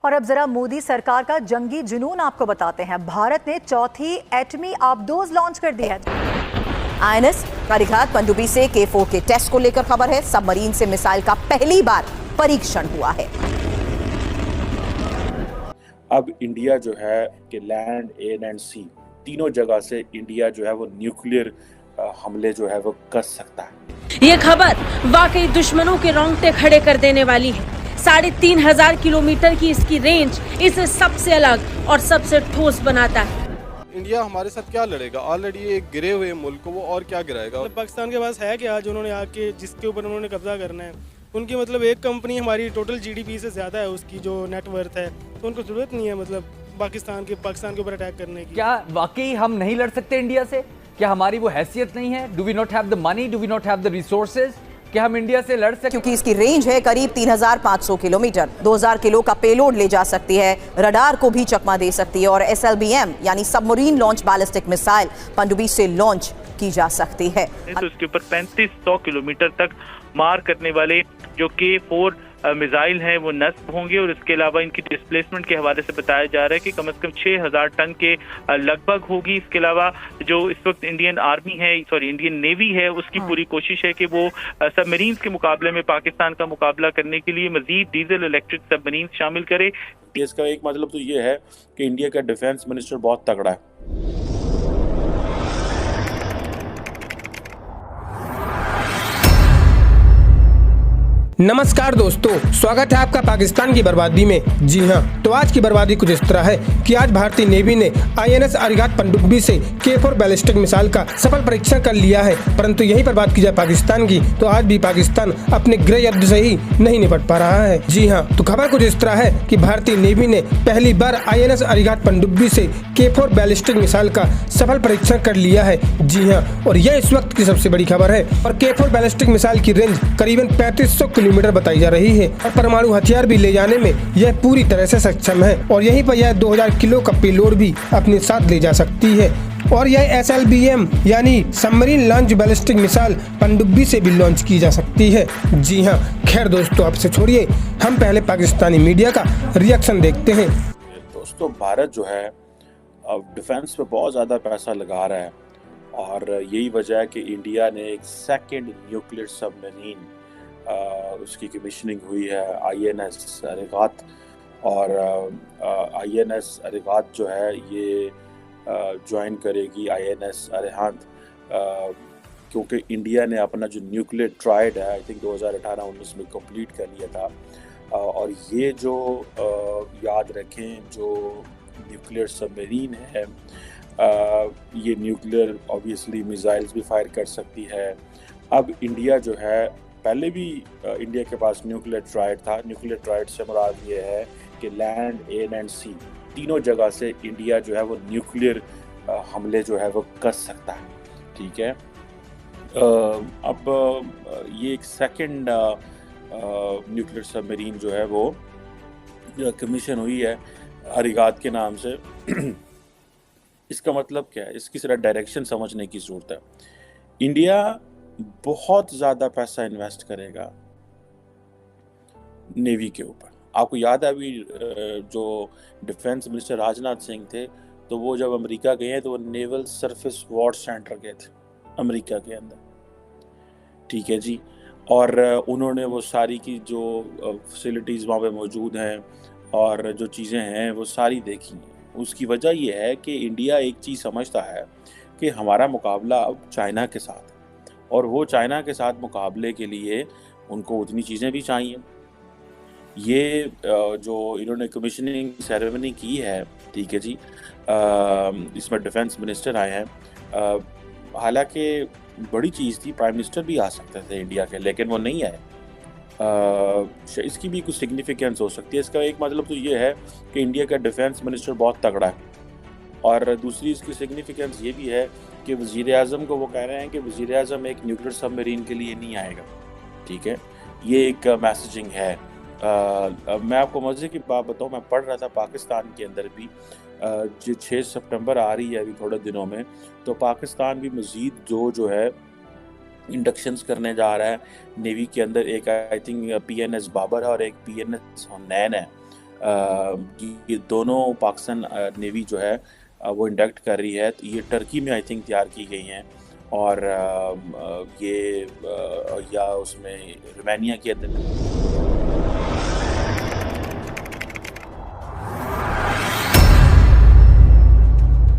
और अब जरा मोदी सरकार का जंगी जुनून आपको बताते हैं। भारत ने चौथी एटमी आबदोज लॉन्च कर दी है। आईएनएस कारिघाट पनडुब्बी से K4 के टेस्ट को लेकर खबर है। सबमरीन से मिसाइल का पहली बार परीक्षण हुआ है। अब इंडिया जो है कि लैंड, एयर एंड सी तीनों जगह से इंडिया जो है वो न्यूक्लियर हमले जो है वो कर सकता है। ये खबर वाकई दुश्मनों के रोंगटे खड़े कर देने वाली है। 3500 किलोमीटर की इसकी रेंज इसे सबसे अलग और सबसे ठोस बनाता है। इंडिया हमारे साथ क्या लड़ेगा? ऑलरेडी एक गिरे हुए मुल्क को वो और क्या गिराएगा? पाकिस्तान के पास है कि आज उन्होंने आके जिसके ऊपर उन्होंने कब्जा करना है, उनकी मतलब एक कंपनी हमारी टोटल जीडीपी से ज़्यादा है, उसकी जो नेटवर्थ है, तो उनको ज़रूरत नहीं है मतलब पाकिस्तान के ऊपर अटैक करने की। क्या वाकई हम नहीं लड़ सकते इंडिया से? क्या हमारी वो हैसियत नहीं है? Do we not have the money? Do we not have the resources? क्या हम इंडिया से लड़ सकते? क्योंकि इसकी रेंज है करीब 3500 किलोमीटर, 2000 किलो का पेलोड ले जा सकती है, रडार को भी चकमा दे सकती है और SLBM यानी सबमरीन लॉन्च बैलिस्टिक मिसाइल पनडुब्बी से लॉन्च की जा सकती है। तो इसके ऊपर 3500 किलोमीटर तक मार करने वाले जो K4 मिसाइल हैं वो नस्ब होंगे और इसके अलावा इनकी डिस्प्लेसमेंट के हवाले से बताया जा रहा है कि कम से कम 6000 टन के लगभग होगी। इसके अलावा जो इस वक्त इंडियन नेवी है उसकी पूरी कोशिश है कि वो सबमरीन के मुकाबले में पाकिस्तान का मुकाबला करने के लिए मजीद डीजल इलेक्ट्रिक सबमरीन शामिल करे। इसका एक मतलब तो ये है कि इंडिया का डिफेंस मिनिस्टर बहुत तगड़ा है। नमस्कार दोस्तों, स्वागत है आपका पाकिस्तान की बर्बादी में। जी हां, तो आज की बर्बादी कुछ इस तरह है कि आज भारतीय नेवी ने INS कारिघाट पनडुब्बी से K4 बैलिस्टिक मिसाइल का सफल परीक्षण कर लिया है। परंतु यहीं पर बात की जाए पाकिस्तान की, तो आज भी पाकिस्तान अपने गृह युद्ध से ही नहीं निपट पा रहा है। जी हाँ, तो खबर कुछ इस तरह है कि भारतीय नेवी ने पहली बार INS कारिघाट पनडुब्बी से K4 बैलिस्टिक मिसाइल का सफल परीक्षण कर लिया है। जी हाँ, और यह इस वक्त की सबसे बड़ी खबर है। और K4 बैलिस्टिक मिसाइल की रेंज करीबन 3500 किलोमीटर बताई जा रही है और परमाणु हथियार भी ले जाने में यह पूरी तरह से सक्षम है और यहीं पर यह 2000 किलो का पेलोड भी अपने साथ ले जा सकती है। और यह SLBM यानी सबमरीन लॉन्च बैलिस्टिक मिसाइल पनडुब्बी से भी लॉन्च की जा सकती है। जी हाँ, खैर दोस्तों, आपसे छोड़िए, हम पहले पाकिस्तानी मीडिया का रिएक्शन देखते हैं। दोस्तों, भारत जो है अब डिफेंस पे बहुत ज़्यादा पैसा लगा रहा है और यही वजह है कि इंडिया ने एक सेकेंड न्यूक्लियर सबमरीन उसकी कमीशनिंग हुई है, INS कारिघाट। और INS कारिघाट जो है ये ज्वाइन करेगी INS अरिहंत, क्योंकि इंडिया ने अपना जो न्यूक्लियर ट्रायड है आई थिंक 2018-19 में कंप्लीट कर लिया था। और ये जो याद रखें, जो न्यूक्लियर सबमरीन है ये न्यूक्लियर ऑब्वियसली मिसाइल्स भी फायर कर सकती है। अब इंडिया जो है, पहले भी इंडिया के पास न्यूक्लियर ट्रायड था। न्यूक्लियर ट्रायड से मुराद ये है कि लैंड, एयर एंड सी तीनों जगह से इंडिया जो है वो न्यूक्लियर हमले जो है वो कर सकता है। ठीक है, अब ये एक सेकंड न्यूक्लियर सबमरीन जो है वो कमीशन हुई है कारिघाट के नाम से। इसका मतलब क्या है? इसकी सिर्फ डायरेक्शन समझने की ज़रूरत है। इंडिया बहुत ज़्यादा पैसा इन्वेस्ट करेगा नेवी के ऊपर। आपको याद है अभी जो डिफेंस मिनिस्टर राजनाथ सिंह थे, तो वो जब अमेरिका गए हैं तो वो नेवल सरफेस वॉर सेंटर गए थे अमेरिका के अंदर। ठीक है जी, और उन्होंने वो सारी की जो फैसिलिटीज़ वहाँ पे मौजूद हैं और जो चीज़ें हैं वो सारी देखी हैं। उसकी वजह ये है कि इंडिया एक चीज़ समझता है कि हमारा मुकाबला अब चाइना के साथ है और वो चाइना के साथ मुकाबले के लिए उनको उतनी चीज़ें भी चाहिए। ये जो इन्होंने कमीशनिंग सेरेमनी की है, ठीक है जी, इसमें डिफेंस मिनिस्टर आए हैं। हालांकि बड़ी चीज़ थी, प्राइम मिनिस्टर भी आ सकते थे इंडिया के, लेकिन वो नहीं आए। इसकी भी कुछ सिग्निफिकेंस हो सकती है। इसका एक मतलब तो ये है कि इंडिया का डिफेंस मिनिस्टर बहुत तगड़ा है और दूसरी इसकी सिग्निफिकेंस ये भी है कि वज़ीर-ए-आज़म को वो कह रहे हैं कि वज़ीर-ए-आज़म एक न्यूक्लियर सबमरीन के लिए नहीं आएगा। ठीक है, ये एक मैसेजिंग है। मैं आपको मज़े की बात बताऊं, मैं पढ़ रहा था पाकिस्तान के अंदर भी जो 6 सितंबर आ रही है अभी थोड़े दिनों में, तो पाकिस्तान भी मज़ीद जो है इंडक्शंस करने जा रहा है नेवी के अंदर। एक आई थिंक PNS बाबर है और एक PNS हुनैन है। ये दोनों पाकिस्तान नेवी जो है वो इंडक्ट कर रही है। तो ये टर्की में आई थिंक तैयार की गई हैं और ये या उसमें रोमानिया के अंदर